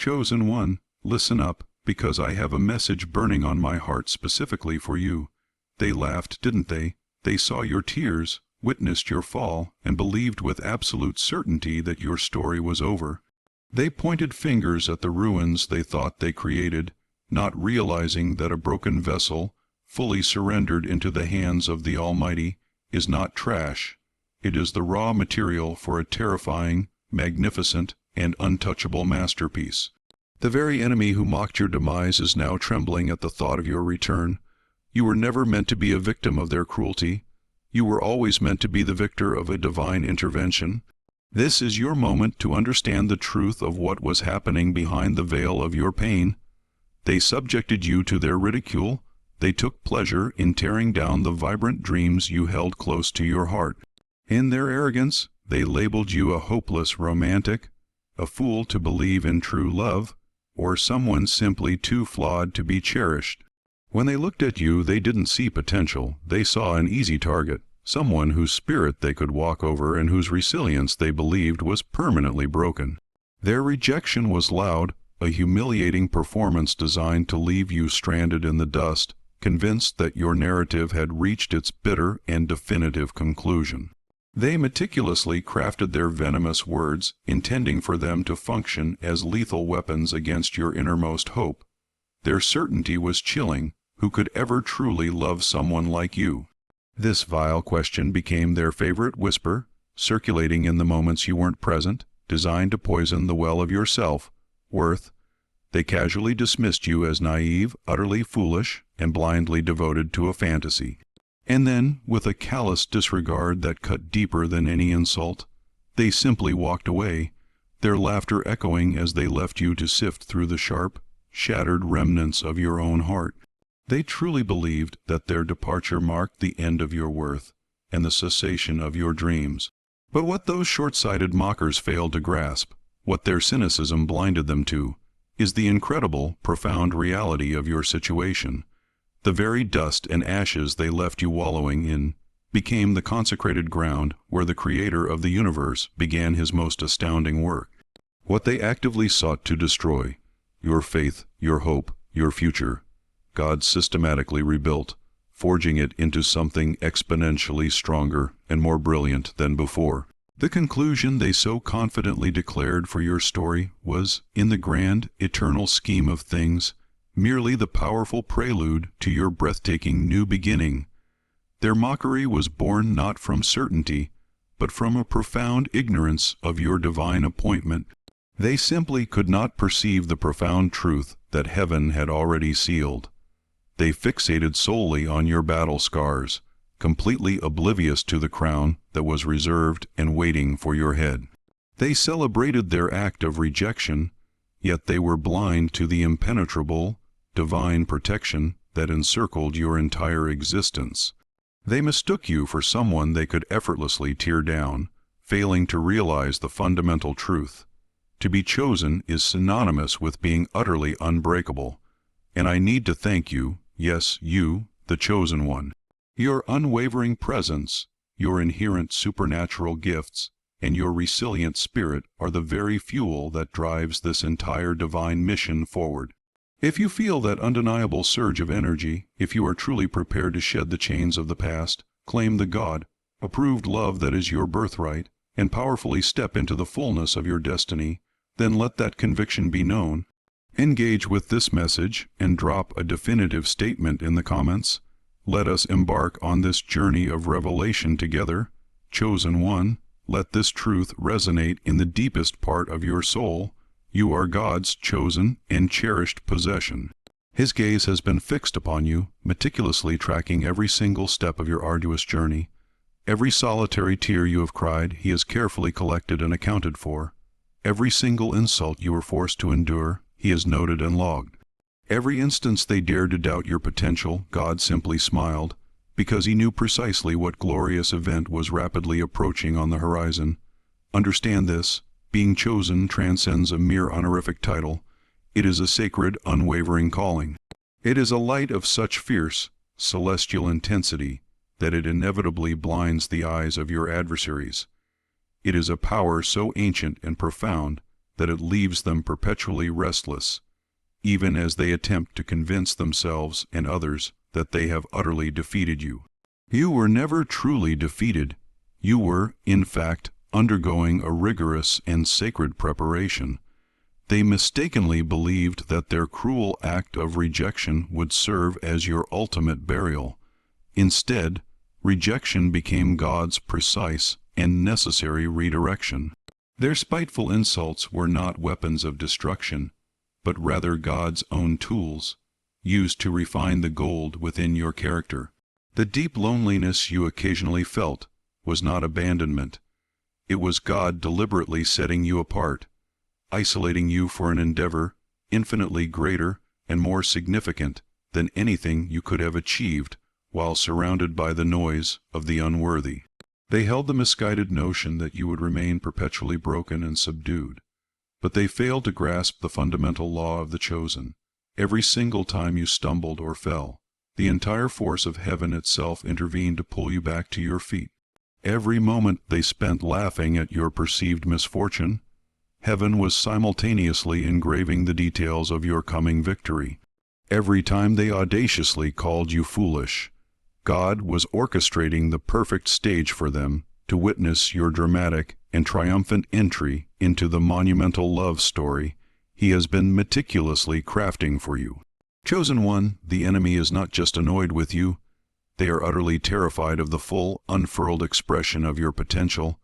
chosen one, listen up, because I have a message burning on my heart specifically for you. They laughed, didn't they? They saw your tears, witnessed your fall, and believed with absolute certainty that your story was over. They pointed fingers at the ruins they thought they created, not realizing that a broken vessel, fully surrendered into the hands of the Almighty, is not trash. It is the raw material for a terrifying, magnificent, and untouchable masterpiece. The very enemy who mocked your demise is now trembling at the thought of your return. You were never meant to be a victim of their cruelty. You were always meant to be the victor of a divine intervention. This is your moment to understand the truth of what was happening behind the veil of your pain. They subjected you to their ridicule. They took pleasure in tearing down the vibrant dreams you held close to your heart. In their arrogance, they labeled you a hopeless romantic, a fool to believe in true love, or someone simply too flawed to be cherished. When they looked at you, they didn't see potential. They saw an easy target, someone whose spirit they could walk over and whose resilience they believed was permanently broken. Their rejection was loud, a humiliating performance designed to leave you stranded in the dust, convinced that your narrative had reached its bitter and definitive conclusion. They meticulously crafted their venomous words, intending for them to function as lethal weapons against your innermost hope. Their certainty was chilling. Who could ever truly love someone like you? This vile question became their favorite whisper, circulating in the moments you weren't present, designed to poison the well of your self-worth. They casually dismissed you as naive, utterly foolish, and blindly devoted to a fantasy. And then, with a callous disregard that cut deeper than any insult, they simply walked away, their laughter echoing as they left you to sift through the sharp, shattered remnants of your own heart. They truly believed that their departure marked the end of your worth and the cessation of your dreams. But what those short-sighted mockers failed to grasp, what their cynicism blinded them to, is the incredible, profound reality of your situation. The very dust and ashes they left you wallowing in became the consecrated ground where the Creator of the universe began his most astounding work. What they actively sought to destroy, your faith, your hope, your future, God systematically rebuilt, forging it into something exponentially stronger and more brilliant than before. The conclusion they so confidently declared for your story was, in the grand, eternal scheme of things, merely the powerful prelude to your breathtaking new beginning. Their mockery was born not from certainty, but from a profound ignorance of your divine appointment. They simply could not perceive the profound truth that heaven had already sealed. They fixated solely on your battle scars, completely oblivious to the crown that was reserved and waiting for your head. They celebrated their act of rejection, yet they were blind to the impenetrable, divine protection that encircled your entire existence. They mistook you for someone they could effortlessly tear down, failing to realize the fundamental truth. To be chosen is synonymous with being utterly unbreakable, and I need to thank you, yes, you, the chosen one. Your unwavering presence, your inherent supernatural gifts, and your resilient spirit are the very fuel that drives this entire divine mission forward. If you feel that undeniable surge of energy, if you are truly prepared to shed the chains of the past, claim the God-approved love that is your birthright, and powerfully step into the fullness of your destiny, then let that conviction be known. Engage with this message and drop a definitive statement in the comments. Let us embark on this journey of revelation together. Chosen one, let this truth resonate in the deepest part of your soul. You are God's chosen and cherished possession. His gaze has been fixed upon you, meticulously tracking every single step of your arduous journey. Every solitary tear you have cried, he has carefully collected and accounted for. Every single insult you were forced to endure, he has noted and logged. Every instance they dared to doubt your potential, God simply smiled, because he knew precisely what glorious event was rapidly approaching on the horizon. Understand this. Being chosen transcends a mere honorific title. It is a sacred, unwavering calling. It is a light of such fierce, celestial intensity that it inevitably blinds the eyes of your adversaries. It is a power so ancient and profound that it leaves them perpetually restless, even as they attempt to convince themselves and others that they have utterly defeated you. You were never truly defeated. You were, in fact, undergoing a rigorous and sacred preparation. They mistakenly believed that their cruel act of rejection would serve as your ultimate burial. Instead, rejection became God's precise and necessary redirection. Their spiteful insults were not weapons of destruction, but rather God's own tools, used to refine the gold within your character. The deep loneliness you occasionally felt was not abandonment. It was God deliberately setting you apart, isolating you for an endeavor infinitely greater and more significant than anything you could have achieved while surrounded by the noise of the unworthy. They held the misguided notion that you would remain perpetually broken and subdued, but they failed to grasp the fundamental law of the chosen. Every single time you stumbled or fell, the entire force of heaven itself intervened to pull you back to your feet. Every moment they spent laughing at your perceived misfortune, heaven was simultaneously engraving the details of your coming victory. Every time they audaciously called you foolish, God was orchestrating the perfect stage for them to witness your dramatic and triumphant entry into the monumental love story He has been meticulously crafting for you. Chosen one, the enemy is not just annoyed with you. They are utterly terrified of the full, unfurled expression of your potential.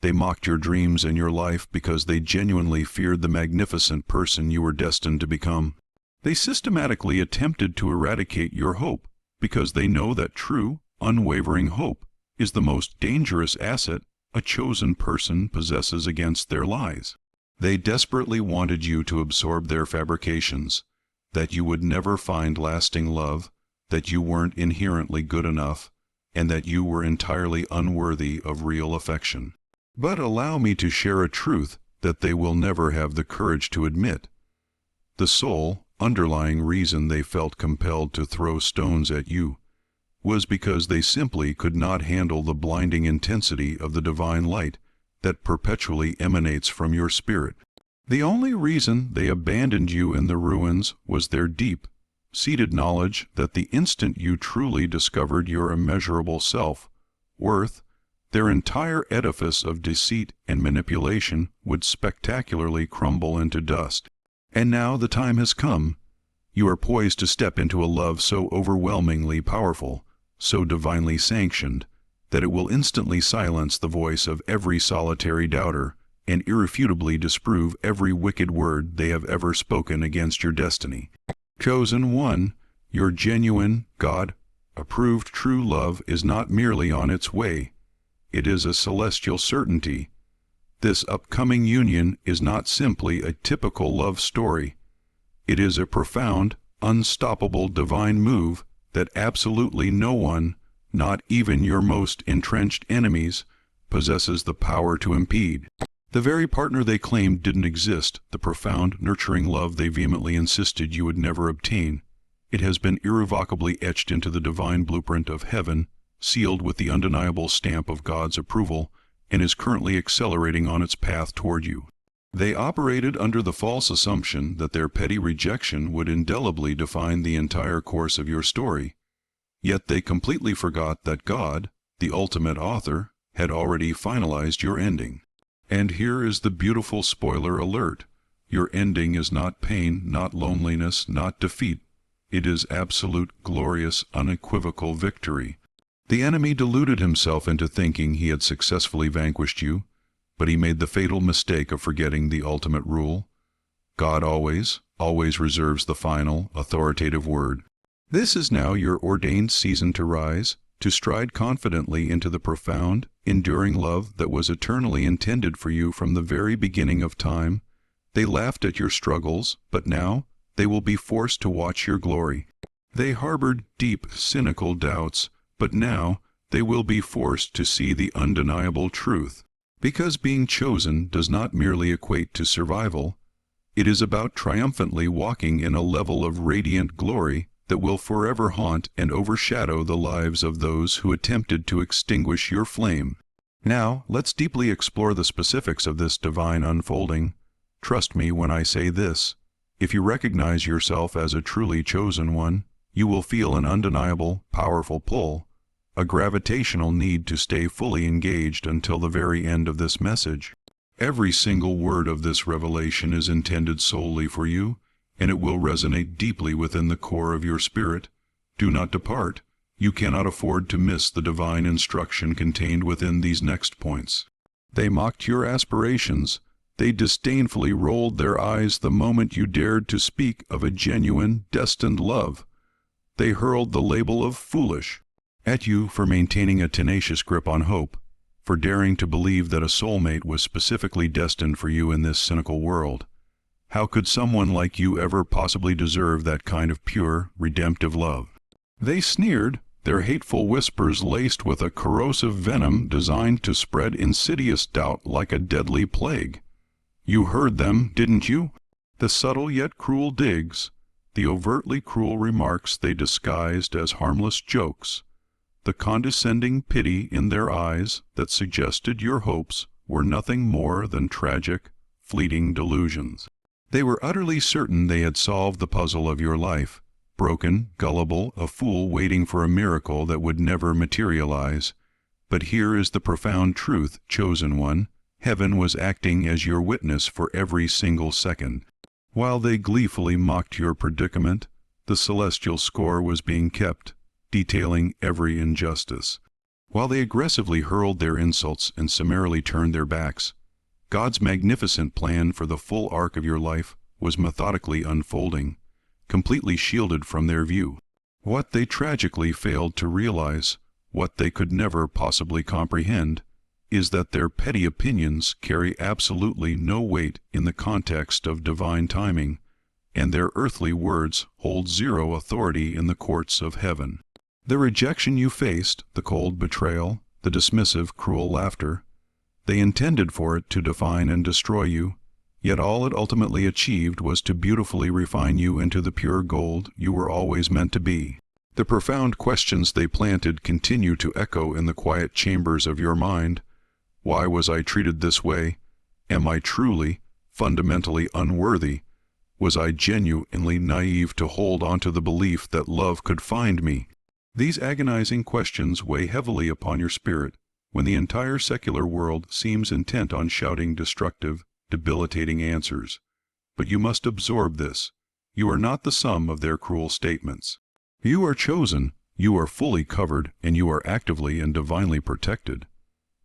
They mocked your dreams and your life because they genuinely feared the magnificent person you were destined to become. They systematically attempted to eradicate your hope because they know that true, unwavering hope is the most dangerous asset a chosen person possesses against their lies. They desperately wanted you to absorb their fabrications, that you would never find lasting love, that you weren't inherently good enough, and that you were entirely unworthy of real affection. But allow me to share a truth that they will never have the courage to admit. The sole, underlying reason they felt compelled to throw stones at you was because they simply could not handle the blinding intensity of the divine light that perpetually emanates from your spirit. The only reason they abandoned you in the ruins was their deep-seated knowledge that the instant you truly discovered your immeasurable self-worth, their entire edifice of deceit and manipulation would spectacularly crumble into dust. And now the time has come. You are poised to step into a love so overwhelmingly powerful, so divinely sanctioned, that it will instantly silence the voice of every solitary doubter and irrefutably disprove every wicked word they have ever spoken against your destiny. Chosen one, your genuine, God-approved true love is not merely on its way. It is a celestial certainty. This upcoming union is not simply a typical love story. It is a profound, unstoppable divine move that absolutely no one, not even your most entrenched enemies, possesses the power to impede. The very partner they claimed didn't exist, the profound, nurturing love they vehemently insisted you would never obtain. It has been irrevocably etched into the divine blueprint of heaven, sealed with the undeniable stamp of God's approval, and is currently accelerating on its path toward you. They operated under the false assumption that their petty rejection would indelibly define the entire course of your story. Yet they completely forgot that God, the ultimate author, had already finalized your ending. And here is the beautiful spoiler alert. Your ending is not pain, not loneliness, not defeat. It is absolute, glorious, unequivocal victory. The enemy deluded himself into thinking he had successfully vanquished you, but he made the fatal mistake of forgetting the ultimate rule. God always reserves the final, authoritative word. This is now your ordained season to rise, to stride confidently into the profound, enduring love that was eternally intended for you from the very beginning of time. They laughed at your struggles, but now they will be forced to watch your glory. They harbored deep, cynical doubts, but now they will be forced to see the undeniable truth. Because being chosen does not merely equate to survival, it is about triumphantly walking in a level of radiant glory that will forever haunt and overshadow the lives of those who attempted to extinguish your flame. Now, let's deeply explore the specifics of this divine unfolding. Trust me when I say this. If you recognize yourself as a truly chosen one, you will feel an undeniable, powerful pull, a gravitational need to stay fully engaged until the very end of this message. Every single word of this revelation is intended solely for you, and it will resonate deeply within the core of your spirit. Do not depart. You cannot afford to miss the divine instruction contained within these next points. They mocked your aspirations. They disdainfully rolled their eyes the moment you dared to speak of a genuine, destined love. They hurled the label of foolish at you for maintaining a tenacious grip on hope, for daring to believe that a soulmate was specifically destined for you in this cynical world. How could someone like you ever possibly deserve that kind of pure, redemptive love? They sneered, their hateful whispers laced with a corrosive venom designed to spread insidious doubt like a deadly plague. You heard them, didn't you? The subtle yet cruel digs, the overtly cruel remarks they disguised as harmless jokes, the condescending pity in their eyes that suggested your hopes were nothing more than tragic, fleeting delusions. They were utterly certain they had solved the puzzle of your life, broken, gullible, a fool waiting for a miracle that would never materialize. But here is the profound truth, chosen one. Heaven was acting as your witness for every single second. While they gleefully mocked your predicament, the celestial score was being kept, detailing every injustice. While they aggressively hurled their insults and summarily turned their backs, God's magnificent plan for the full arc of your life was methodically unfolding, completely shielded from their view. What they tragically failed to realize, what they could never possibly comprehend, is that their petty opinions carry absolutely no weight in the context of divine timing, and their earthly words hold zero authority in the courts of heaven. The rejection you faced, the cold betrayal, the dismissive, cruel laughter, they intended for it to define and destroy you, yet all it ultimately achieved was to beautifully refine you into the pure gold you were always meant to be. The profound questions they planted continue to echo in the quiet chambers of your mind. Why was I treated this way? Am I truly, fundamentally unworthy? Was I genuinely naive to hold onto the belief that love could find me? These agonizing questions weigh heavily upon your spirit when the entire secular world seems intent on shouting destructive, debilitating answers. But you must absorb this. You are not the sum of their cruel statements. You are chosen, you are fully covered, and you are actively and divinely protected.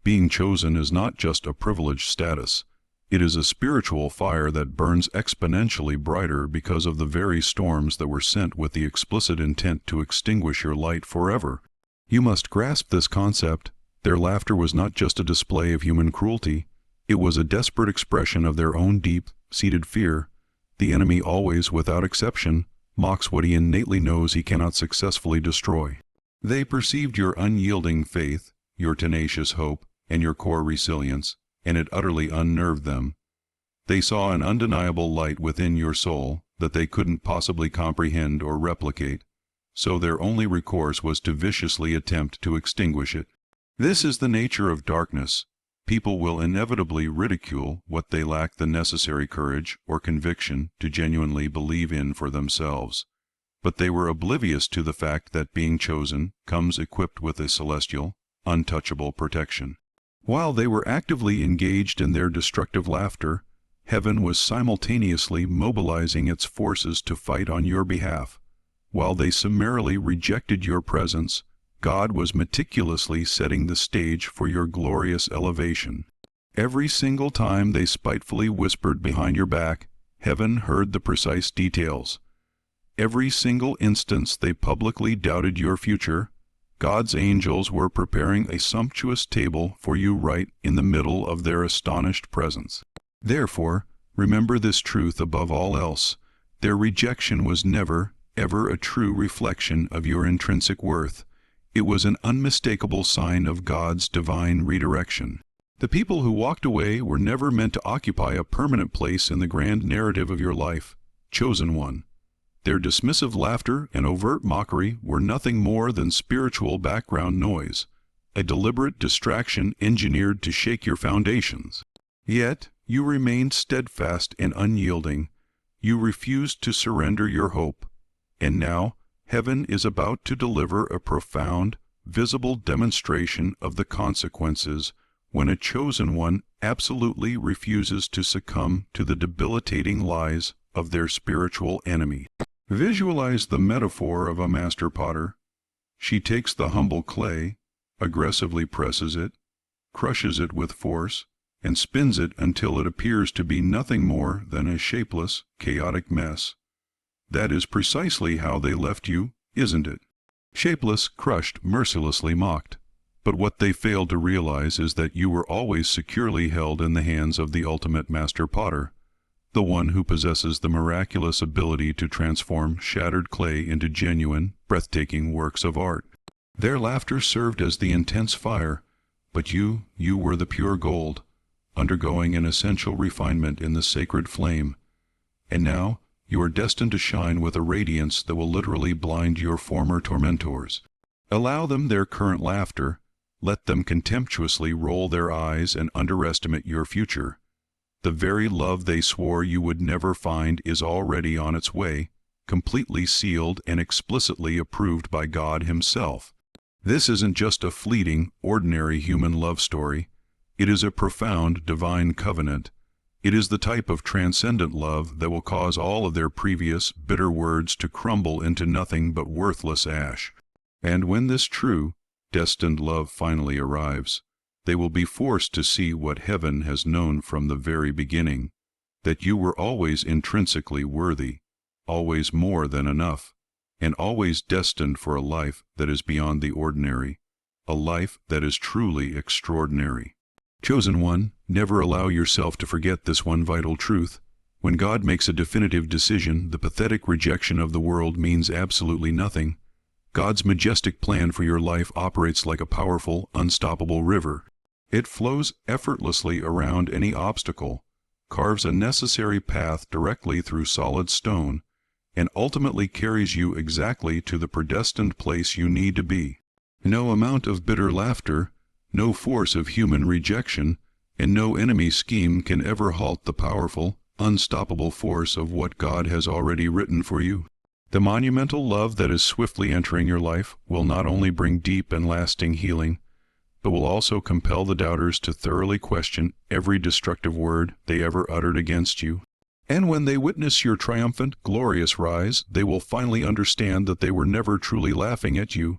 Being chosen is not just a privileged status. It is a spiritual fire that burns exponentially brighter because of the very storms that were sent with the explicit intent to extinguish your light forever. You must grasp this concept. Their laughter was not just a display of human cruelty. It was a desperate expression of their own deep-seated fear. The enemy always, without exception, mocks what he innately knows he cannot successfully destroy. They perceived your unyielding faith, your tenacious hope, and your core resilience, and it utterly unnerved them. They saw an undeniable light within your soul that they couldn't possibly comprehend or replicate, so their only recourse was to viciously attempt to extinguish it. This is the nature of darkness. People will inevitably ridicule what they lack the necessary courage or conviction to genuinely believe in for themselves. But they were oblivious to the fact that being chosen comes equipped with a celestial, untouchable protection. While they were actively engaged in their destructive laughter, heaven was simultaneously mobilizing its forces to fight on your behalf. While they summarily rejected your presence, God was meticulously setting the stage for your glorious elevation. Every single time they spitefully whispered behind your back, heaven heard the precise details. Every single instance they publicly doubted your future, God's angels were preparing a sumptuous table for you right in the middle of their astonished presence. Therefore, remember this truth above all else. Their rejection was never, ever a true reflection of your intrinsic worth. It was an unmistakable sign of God's divine redirection. The people who walked away were never meant to occupy a permanent place in the grand narrative of your life. Chosen one. Their dismissive laughter and overt mockery were nothing more than spiritual background noise, a deliberate distraction engineered to shake your foundations. Yet, You remained steadfast and unyielding. You refused to surrender your hope. And now, heaven is about to deliver a profound, visible demonstration of the consequences when a chosen one absolutely refuses to succumb to the debilitating lies of their spiritual enemy. Visualize the metaphor of a master potter. She takes the humble clay, aggressively presses it, crushes it with force, and spins it until it appears to be nothing more than a shapeless, chaotic mess. That is precisely how they left you, isn't it? Shapeless, crushed, mercilessly mocked. But what they failed to realize is that you were always securely held in the hands of the ultimate master potter, the one who possesses the miraculous ability to transform shattered clay into genuine, breathtaking works of art. Their laughter served as the intense fire, but you were the pure gold, undergoing an essential refinement in the sacred flame. And now, you are destined to shine with a radiance that will literally blind your former tormentors. Allow them their current laughter. Let them contemptuously roll their eyes and underestimate your future. The very love they swore you would never find is already on its way, completely sealed and explicitly approved by God Himself. This isn't just a fleeting, ordinary human love story. It is a profound divine covenant. It is the type of transcendent love that will cause all of their previous bitter words to crumble into nothing but worthless ash. And when this true, destined love finally arrives, they will be forced to see what heaven has known from the very beginning, that you were always intrinsically worthy, always more than enough, and always destined for a life that is beyond the ordinary, a life that is truly extraordinary. Chosen one, never allow yourself to forget this one vital truth. When God makes a definitive decision, the pathetic rejection of the world means absolutely nothing. God's majestic plan for your life operates like a powerful, unstoppable river. It flows effortlessly around any obstacle, carves a necessary path directly through solid stone, and ultimately carries you exactly to the predestined place you need to be. No amount of bitter laughter, no force of human rejection, and no enemy scheme can ever halt the powerful, unstoppable force of what God has already written for you. The monumental love that is swiftly entering your life will not only bring deep and lasting healing, but will also compel the doubters to thoroughly question every destructive word they ever uttered against you. And when they witness your triumphant, glorious rise, they will finally understand that they were never truly laughing at you.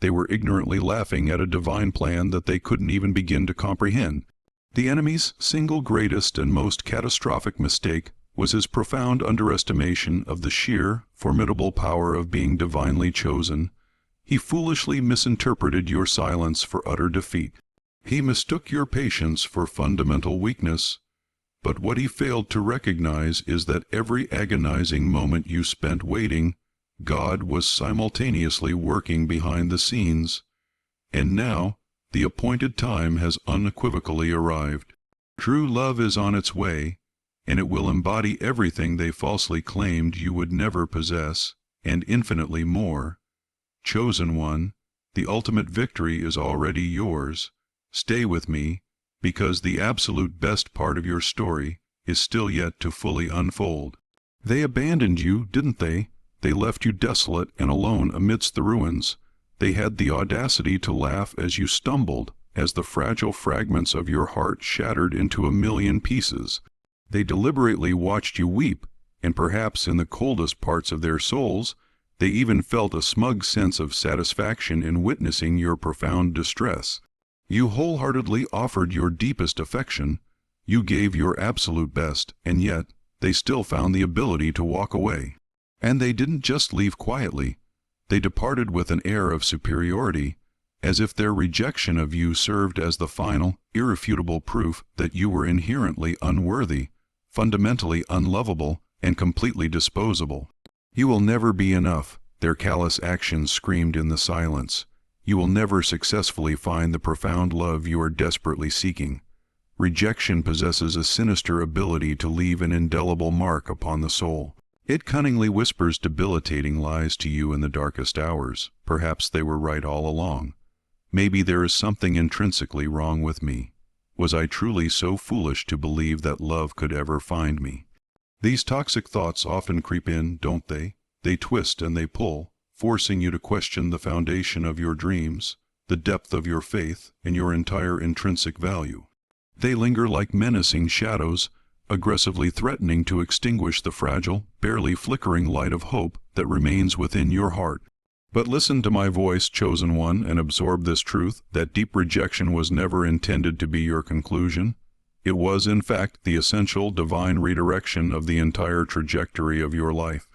They were ignorantly laughing at a divine plan that they couldn't even begin to comprehend. The enemy's single greatest and most catastrophic mistake was his profound underestimation of the sheer, formidable power of being divinely chosen. He foolishly misinterpreted your silence for utter defeat. He mistook your patience for fundamental weakness. But what he failed to recognize is that every agonizing moment you spent waiting, God was simultaneously working behind the scenes. And now, the appointed time has unequivocally arrived. True love is on its way, and it will embody everything they falsely claimed you would never possess, and infinitely more. Chosen one, the ultimate victory is already yours. Stay with me, because the absolute best part of your story is still yet to fully unfold. They abandoned you, didn't they? They left you desolate and alone amidst the ruins. They had the audacity to laugh as you stumbled, as the fragile fragments of your heart shattered into a million pieces. They deliberately watched you weep, and perhaps in the coldest parts of their souls, they even felt a smug sense of satisfaction in witnessing your profound distress. You wholeheartedly offered your deepest affection. You gave your absolute best, and yet they still found the ability to walk away. And they didn't just leave quietly. They departed with an air of superiority, as if their rejection of you served as the final, irrefutable proof that you were inherently unworthy, fundamentally unlovable, and completely disposable. You will never be enough, their callous actions screamed in the silence. You will never successfully find the profound love you are desperately seeking. Rejection possesses a sinister ability to leave an indelible mark upon the soul. It cunningly whispers debilitating lies to you in the darkest hours. Perhaps they were right all along. Maybe there is something intrinsically wrong with me. Was I truly so foolish to believe that love could ever find me? These toxic thoughts often creep in, don't they? They twist and they pull, forcing you to question the foundation of your dreams, the depth of your faith, and your entire intrinsic value. They linger like menacing shadows, aggressively threatening to extinguish the fragile, barely flickering light of hope that remains within your heart. But listen to my voice, chosen one, and absorb this truth, that deep rejection was never intended to be your conclusion. It was, in fact, the essential divine redirection of the entire trajectory of your life.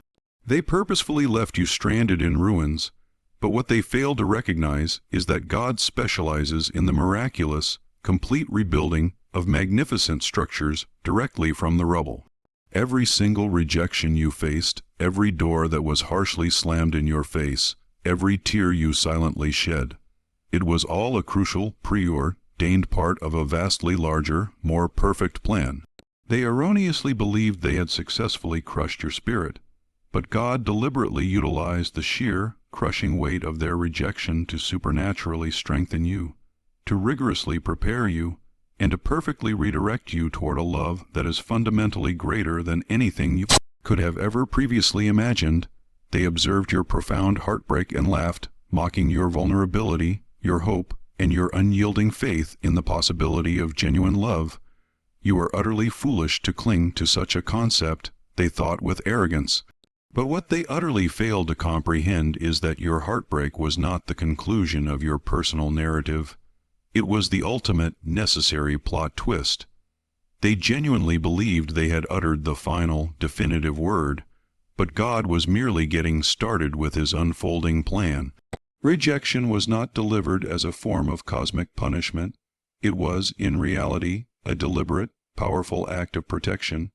They purposefully left you stranded in ruins, but what they failed to recognize is that God specializes in the miraculous, complete rebuilding of magnificent structures directly from the rubble. Every single rejection you faced, every door that was harshly slammed in your face, every tear you silently shed, it was all a crucial, preordained part of a vastly larger, more perfect plan. They erroneously believed they had successfully crushed your spirit, but God deliberately utilized the sheer, crushing weight of their rejection to supernaturally strengthen you, to rigorously prepare you, and to perfectly redirect you toward a love that is fundamentally greater than anything you could have ever previously imagined. They observed your profound heartbreak and laughed, mocking your vulnerability, your hope, and your unyielding faith in the possibility of genuine love. You were utterly foolish to cling to such a concept, they thought with arrogance. But what they utterly failed to comprehend is that your heartbreak was not the conclusion of your personal narrative. It was the ultimate, necessary plot twist. They genuinely believed they had uttered the final, definitive word, but God was merely getting started with his unfolding plan. Rejection was not delivered as a form of cosmic punishment. It was, in reality, a deliberate, powerful act of protection.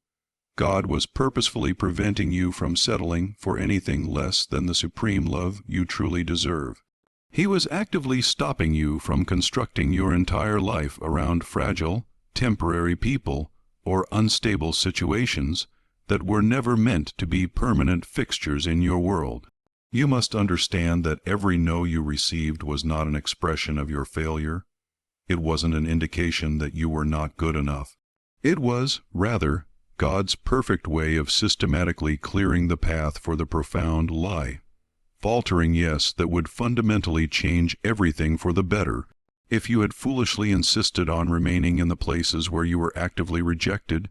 God was purposefully preventing you from settling for anything less than the supreme love you truly deserve. He was actively stopping you from constructing your entire life around fragile, temporary people or unstable situations that were never meant to be permanent fixtures in your world. You must understand that every no you received was not an expression of your failure. It wasn't an indication that you were not good enough. It was, rather, God's perfect way of systematically clearing the path for the profound lie. Faltering yes that would fundamentally change everything for the better. If you had foolishly insisted on remaining in the places where you were actively rejected,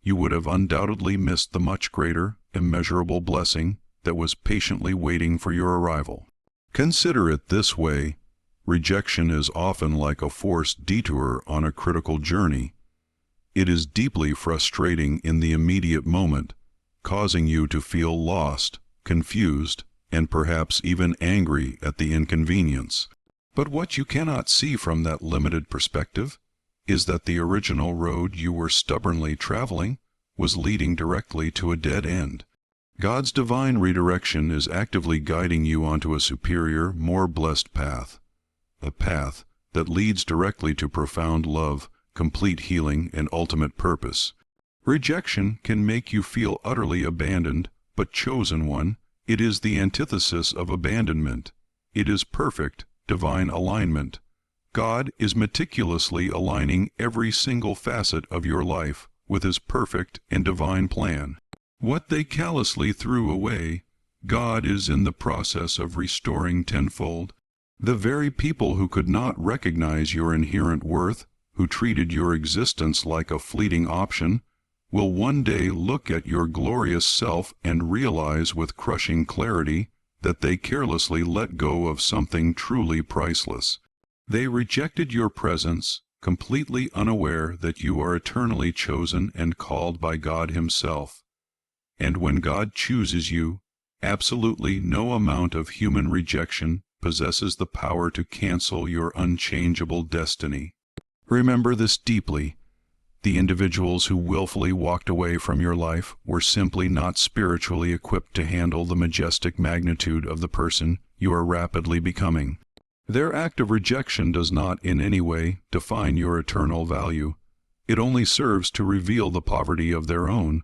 you would have undoubtedly missed the much greater, immeasurable blessing that was patiently waiting for your arrival. Consider it this way: rejection is often like a forced detour on a critical journey. It is deeply frustrating in the immediate moment, causing you to feel lost, confused, and perhaps even angry at the inconvenience. But what you cannot see from that limited perspective is that the original road you were stubbornly traveling was leading directly to a dead end. God's divine redirection is actively guiding you onto a superior, more blessed path, a path that leads directly to profound love, complete healing, and ultimate purpose. Rejection can make you feel utterly abandoned, but chosen one, it is the antithesis of abandonment. It is perfect, divine alignment. God is meticulously aligning every single facet of your life with his perfect and divine plan. What they callously threw away, God is in the process of restoring tenfold. The very people who could not recognize your inherent worth, who treated your existence like a fleeting option, will one day look at your glorious self and realize with crushing clarity that they carelessly let go of something truly priceless. They rejected your presence, completely unaware that you are eternally chosen and called by God himself. And when God chooses you, absolutely no amount of human rejection possesses the power to cancel your unchangeable destiny. Remember this deeply. The individuals who willfully walked away from your life were simply not spiritually equipped to handle the majestic magnitude of the person you are rapidly becoming. Their act of rejection does not in any way define your eternal value. It only serves to reveal the poverty of their own.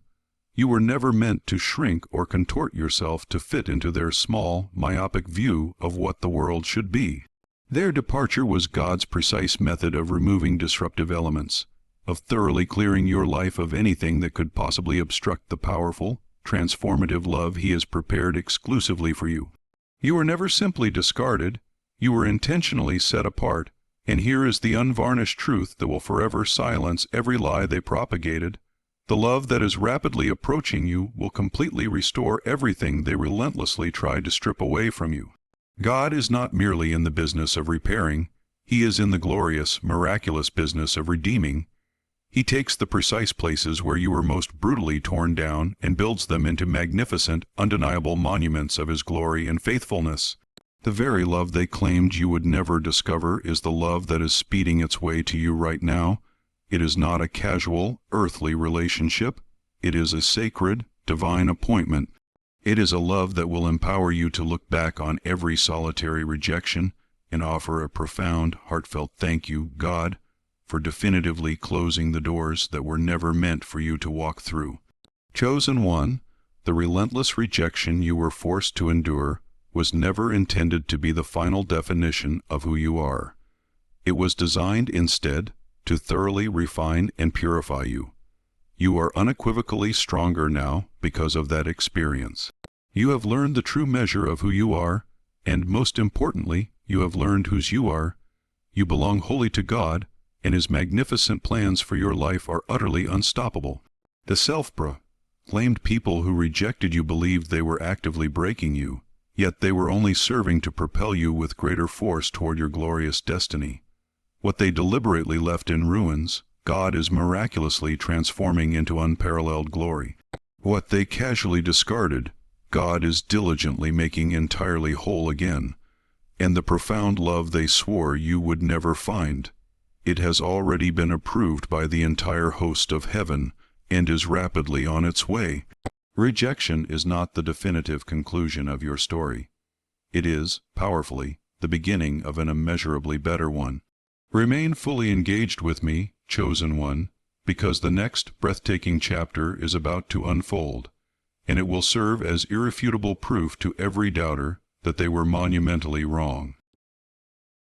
You were never meant to shrink or contort yourself to fit into their small, myopic view of what the world should be. Their departure was God's precise method of removing disruptive elements, of thoroughly clearing your life of anything that could possibly obstruct the powerful, transformative love He has prepared exclusively for you. You were never simply discarded, you were intentionally set apart, and here is the unvarnished truth that will forever silence every lie they propagated. The love that is rapidly approaching you will completely restore everything they relentlessly tried to strip away from you. God is not merely in the business of repairing, He is in the glorious, miraculous business of redeeming. He takes the precise places where you were most brutally torn down and builds them into magnificent, undeniable monuments of His glory and faithfulness. The very love they claimed you would never discover is the love that is speeding its way to you right now. It is not a casual, earthly relationship. It is a sacred, divine appointment. It is a love that will empower you to look back on every solitary rejection and offer a profound, heartfelt thank you, God, for definitively closing the doors that were never meant for you to walk through. Chosen one, the relentless rejection you were forced to endure was never intended to be the final definition of who you are. It was designed instead to thoroughly refine and purify you. You are unequivocally stronger now because of that experience. You have learned the true measure of who you are, and most importantly, you have learned whose you are. You belong wholly to God, and His magnificent plans for your life are utterly unstoppable. The self-proclaimed people who rejected you believed they were actively breaking you, yet they were only serving to propel you with greater force toward your glorious destiny. What they deliberately left in ruins, God is miraculously transforming into unparalleled glory. What they casually discarded, God is diligently making entirely whole again. And the profound love they swore you would never find, it has already been approved by the entire host of heaven and is rapidly on its way. Rejection is not the definitive conclusion of your story. It is, powerfully, the beginning of an immeasurably better one. Remain fully engaged with me, chosen one, because the next breathtaking chapter is about to unfold, and it will serve as irrefutable proof to every doubter that they were monumentally wrong.